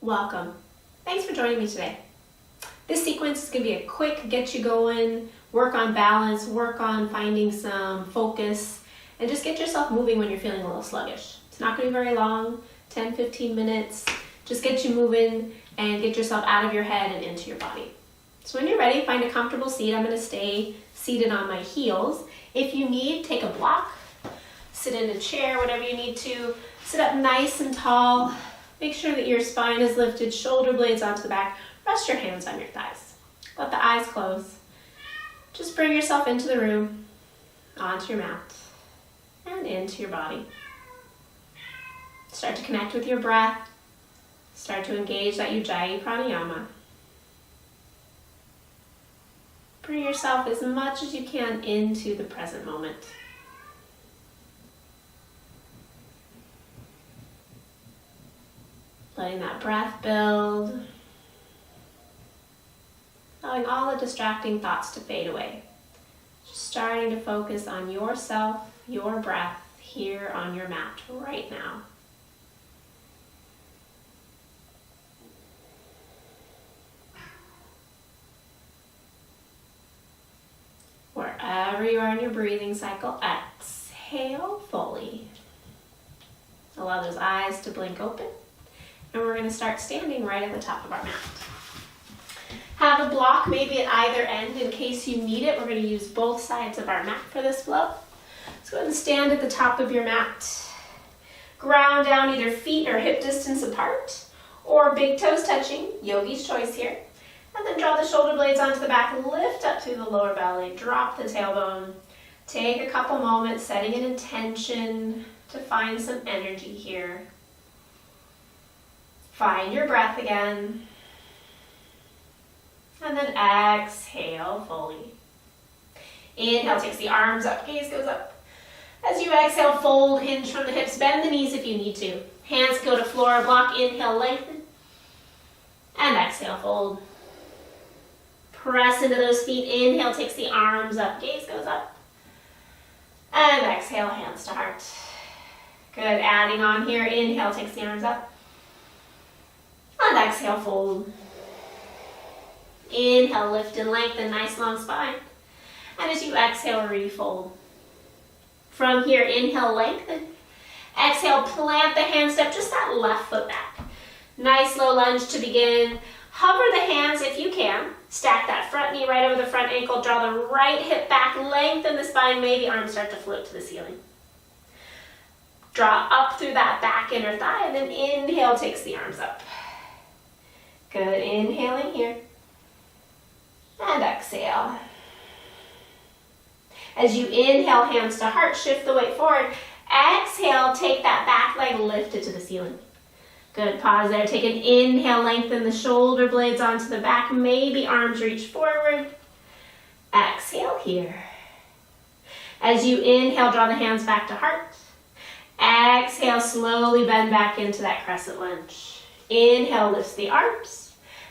welcome. Thanks for joining me today. This sequence is going to be a quick get you going, work on balance, work on finding some focus, and just get yourself moving when you're feeling a little sluggish. It's not going to be very long, 10-15 minutes. Just get you moving and get yourself out of your head and into your body. So when you're ready, find a comfortable seat. I'm going to stay seated on my heels. If you need, take a block, sit in a chair, whatever you need to. Sit up nice and tall. Make sure that your spine is lifted, shoulder blades onto the back. Rest your hands on your thighs. Let the eyes close. Just bring yourself into the room, onto your mat, and into your body. Start to connect with your breath. Start to engage that Ujjayi pranayama. Bring yourself as much as you can into the present moment. Letting that breath build. Allowing all the distracting thoughts to fade away. Just starting to focus on yourself, your breath here on your mat right now. Wherever you are in your breathing cycle, exhale fully. Allow those eyes to blink open. And we're going to start standing right at the top of our mat. Have a block maybe at either end in case you need it. We're going to use both sides of our mat for this flow. So go ahead and stand at the top of your mat. Ground down either feet or hip distance apart or big toes touching, yogi's choice here. And then draw the shoulder blades onto the back, lift up through the lower belly, drop the tailbone. Take a couple moments setting an intention to find some energy here. Find your breath again. And then exhale fully. Inhale, takes the arms up, gaze goes up. As you exhale, fold, hinge from the hips, bend the knees if you need to. Hands go to floor, block, inhale, lengthen. And exhale, fold. Press into those feet, inhale, takes the arms up, gaze goes up. And exhale, hands to heart. Good, adding on here, inhale, takes the arms up. And exhale, fold. Inhale, lift and lengthen, nice long spine. And as you exhale, refold. From here, inhale, lengthen. Exhale, plant the hand step, just that left foot back. Nice low lunge to begin. Hover the hands if you can. Stack that front knee right over the front ankle. Draw the right hip back, lengthen the spine. May the arms start to float to the ceiling. Draw up through that back inner thigh, and then inhale takes the arms up. Good, inhaling here. And exhale. As you inhale, hands to heart, shift the weight forward. Exhale, take that back leg, lift it to the ceiling. Good, pause there. Take an inhale, lengthen the shoulder blades onto the back. Maybe arms reach forward. Exhale here. As you inhale, draw the hands back to heart. Exhale, slowly bend back into that crescent lunge. Inhale, lifts the arms.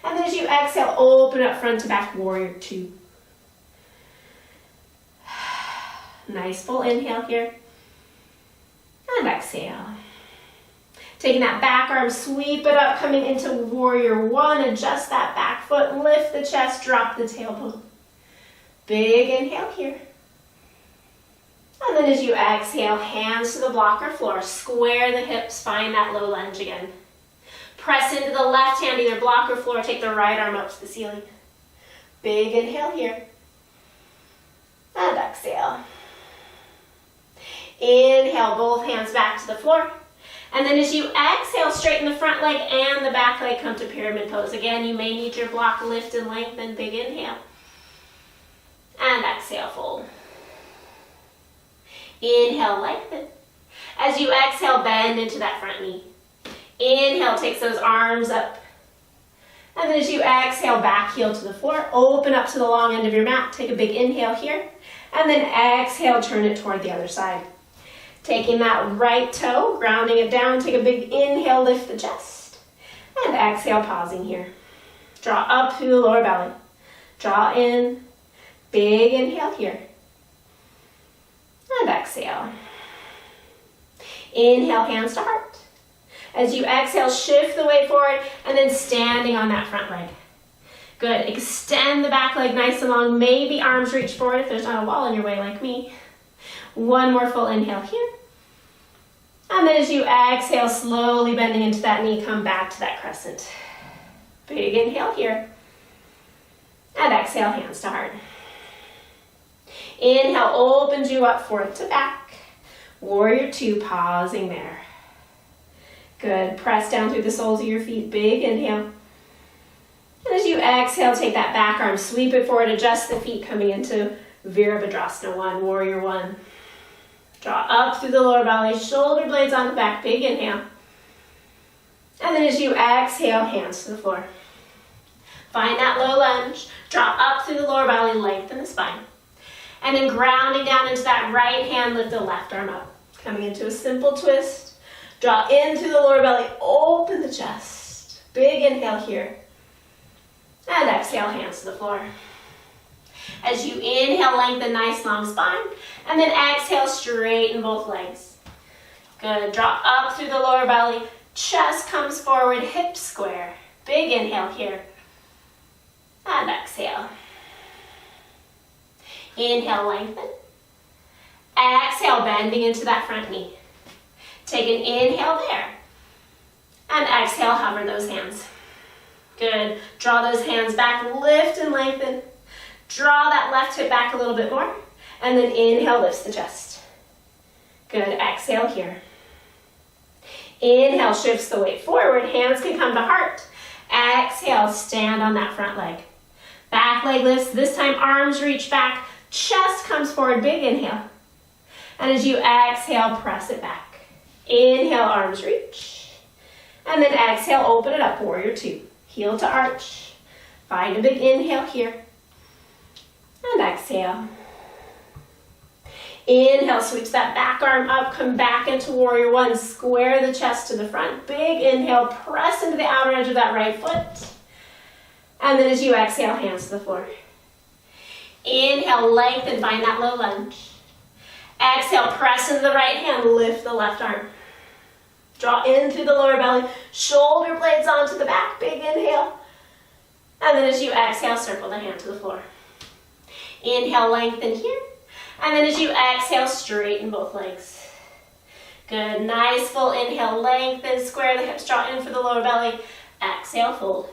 And then as you exhale, open up front to back, warrior two. Nice full inhale here. And exhale. Taking that back arm, sweep it up, coming into warrior one. Adjust that back foot, lift the chest, drop the tailbone. Big inhale here. And then as you exhale, hands to the block or floor, square the hips, find that low lunge again. Press into the left hand, either block or floor, take the right arm up to the ceiling. Big inhale here. And exhale. Inhale, both hands back to the floor. And then as you exhale, straighten the front leg and the back leg, come to pyramid pose. Again, you may need your block, lift and lengthen, big inhale. And exhale, fold. Inhale, lengthen. As you exhale, bend into that front knee. Inhale, takes those arms up. And then as you exhale, back heel to the floor, open up to the long end of your mat. Take a big inhale here. And then exhale, turn it toward the other side. Taking that right toe, grounding it down, take a big inhale, lift the chest. And exhale, pausing here. Draw up through the lower belly. Draw in, big inhale here. And exhale. Inhale, hands to heart. As you exhale, shift the weight forward and then standing on that front leg. Good. Extend the back leg nice and long. Maybe arms reach forward if there's not a wall in your way like me. One more full inhale here. And then as you exhale, slowly bending into that knee, come back to that crescent. Big inhale here. And exhale, hands to heart. Inhale, opens you up forward to back. Warrior two, pausing there. Good. Press down through the soles of your feet. Big inhale. And as you exhale, take that back arm, sweep it forward, adjust the feet, coming into Virabhadrasana 1, Warrior 1. Draw up through the lower belly, shoulder blades on the back, big inhale. And then as you exhale, hands to the floor. Find that low lunge, draw up through the lower belly, lengthen the spine. And then grounding down into that right hand, lift the left arm up. Coming into a simple twist. Draw in through the lower belly, open the chest. Big inhale here. And exhale, hands to the floor. As you inhale, lengthen nice long spine. And then exhale, straighten both legs. Good. Draw up through the lower belly. Chest comes forward, hips square. Big inhale here. And exhale. Inhale, lengthen. Exhale, bending into that front knee. Take an inhale there. And exhale, hover those hands. Good. Draw those hands back, lift and lengthen. Draw that left hip back a little bit more. And then inhale, lifts the chest. Good. Exhale here. Inhale, shifts the weight forward. Hands can come to heart. Exhale, stand on that front leg. Back leg lifts. This time, arms reach back. Chest comes forward. Big inhale. And as you exhale, press it back. Inhale, arms reach. And then exhale, open it up, Warrior 2. Heel to arch. Find a big inhale here. And exhale. Inhale, sweeps that back arm up, come back into Warrior 1. Square the chest to the front. Big inhale, press into the outer edge of that right foot. And then as you exhale, hands to the floor. Inhale, lengthen, find that low lunge. Exhale, press into the right hand, lift the left arm. Draw in through the lower belly, shoulder blades onto the back, big inhale. And then as you exhale, circle the hand to the floor. Inhale, lengthen here. And then as you exhale, straighten both legs. Good, nice full inhale, lengthen, square the hips, draw in for the lower belly. Exhale, fold.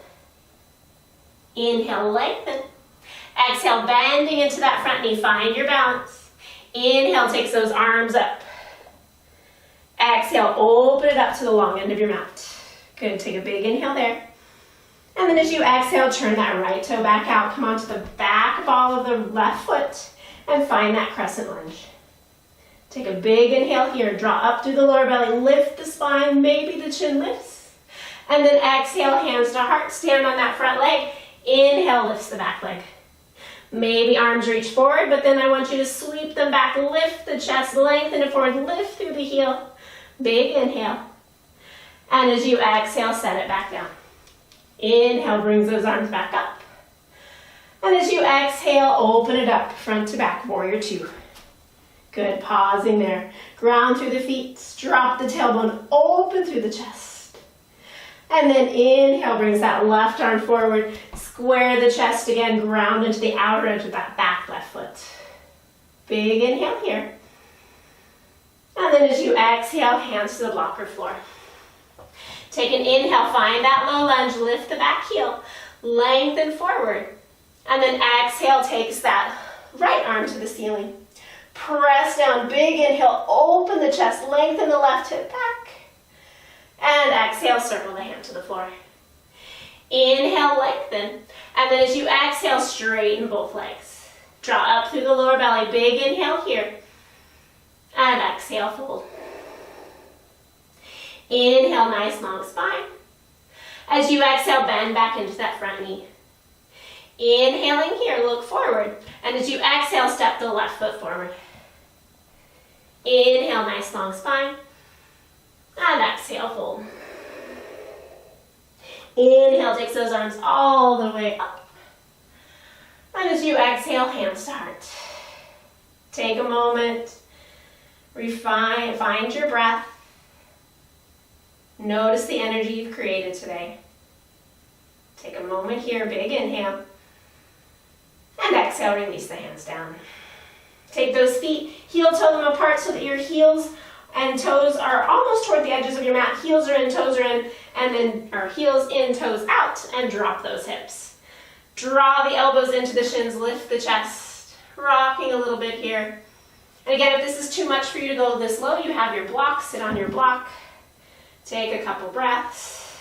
Inhale, lengthen. Exhale, bending into that front knee, find your balance. Inhale, takes those arms up. Exhale, open it up to the long end of your mat. Good, take a big inhale there. And then as you exhale, turn that right toe back out. Come onto the back ball of the left foot and find that crescent lunge. Take a big inhale here. Draw up through the lower belly. Lift the spine. Maybe the chin lifts. And then exhale, hands to heart. Stand on that front leg. Inhale, lifts the back leg. Maybe arms reach forward, but then I want you to sweep them back. Lift the chest, lengthen it forward. Lift through the heel. Big inhale. And as you exhale, set it back down. Inhale, brings those arms back up. And as you exhale, open it up, front to back, Warrior 2. Good, pausing there. Ground through the feet, drop the tailbone, open through the chest. And then inhale, brings that left arm forward, square the chest again, ground into the outer edge of that back left foot. Big inhale here. And then as you exhale, hands to the blocker floor. Take an inhale, find that low lunge, lift the back heel, lengthen forward. And then exhale, takes that right arm to the ceiling. Press down, big inhale, open the chest, lengthen the left hip back. And exhale, circle the hand to the floor. Inhale, lengthen. And then as you exhale, straighten both legs. Draw up through the lower belly, big inhale here. And exhale, fold. Inhale, nice long spine. As you exhale, bend back into that front knee. Inhaling here, look forward. And as you exhale, step the left foot forward. Inhale, nice long spine. And exhale, fold. Inhale, takes those arms all the way up. And as you exhale, hands to heart. Take a moment. Refine, find your breath. Notice the energy you've created today. Take a moment here, big inhale. And exhale, release the hands down. Take those feet, heel toe them apart so that your heels and toes are almost toward the edges of your mat. Heels are in, toes are in, and then our heels in, toes out, and drop those hips. Draw the elbows into the shins, lift the chest, rocking a little bit here. And again, if this is too much for you to go this low, you have your block, sit on your block. Take a couple breaths.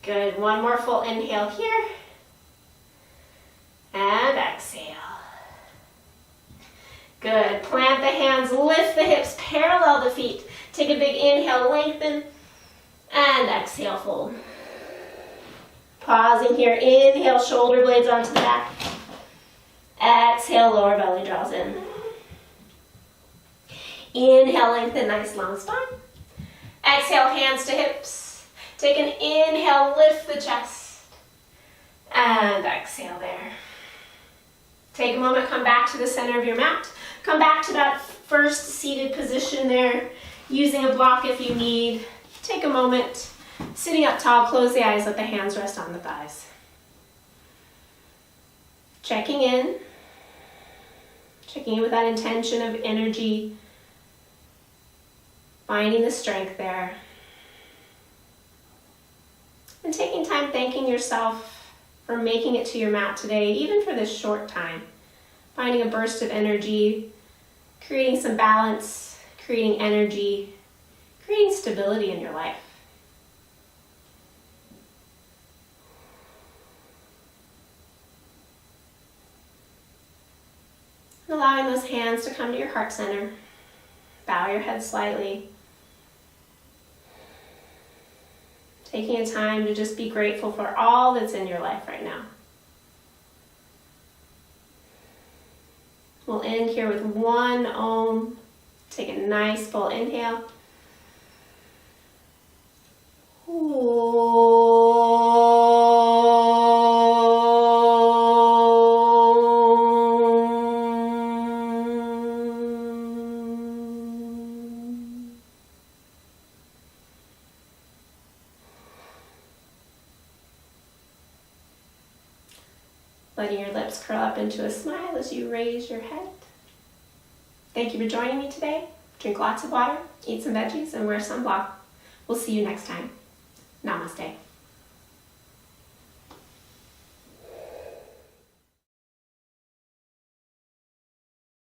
Good, one more full inhale here. And exhale. Good, plant the hands, lift the hips, parallel the feet. Take a big inhale, lengthen, and exhale, fold. Pausing here, inhale, shoulder blades onto the back. Exhale, lower belly draws in. Inhale, lengthen, nice long spine. Exhale, hands to hips. Take an inhale, lift the chest. And exhale there. Take a moment, come back to the center of your mat. Come back to that first seated position there, using a block if you need. Take a moment, sitting up tall, close the eyes, let the hands rest on the thighs. Checking in with that intention of energy, finding the strength there. And taking time thanking yourself for making it to your mat today, even for this short time. Finding a burst of energy, creating some balance, creating energy, creating stability in your life. And allowing those hands to come to your heart center. Bow your head slightly. Taking a time to just be grateful for all that's in your life right now. We'll end here with one Om. Take a nice full inhale. Letting your lips curl up into a smile as you raise your head. Thank you for joining me today. Drink lots of water, eat some veggies, and wear sunblock. We'll see you next time. Namaste.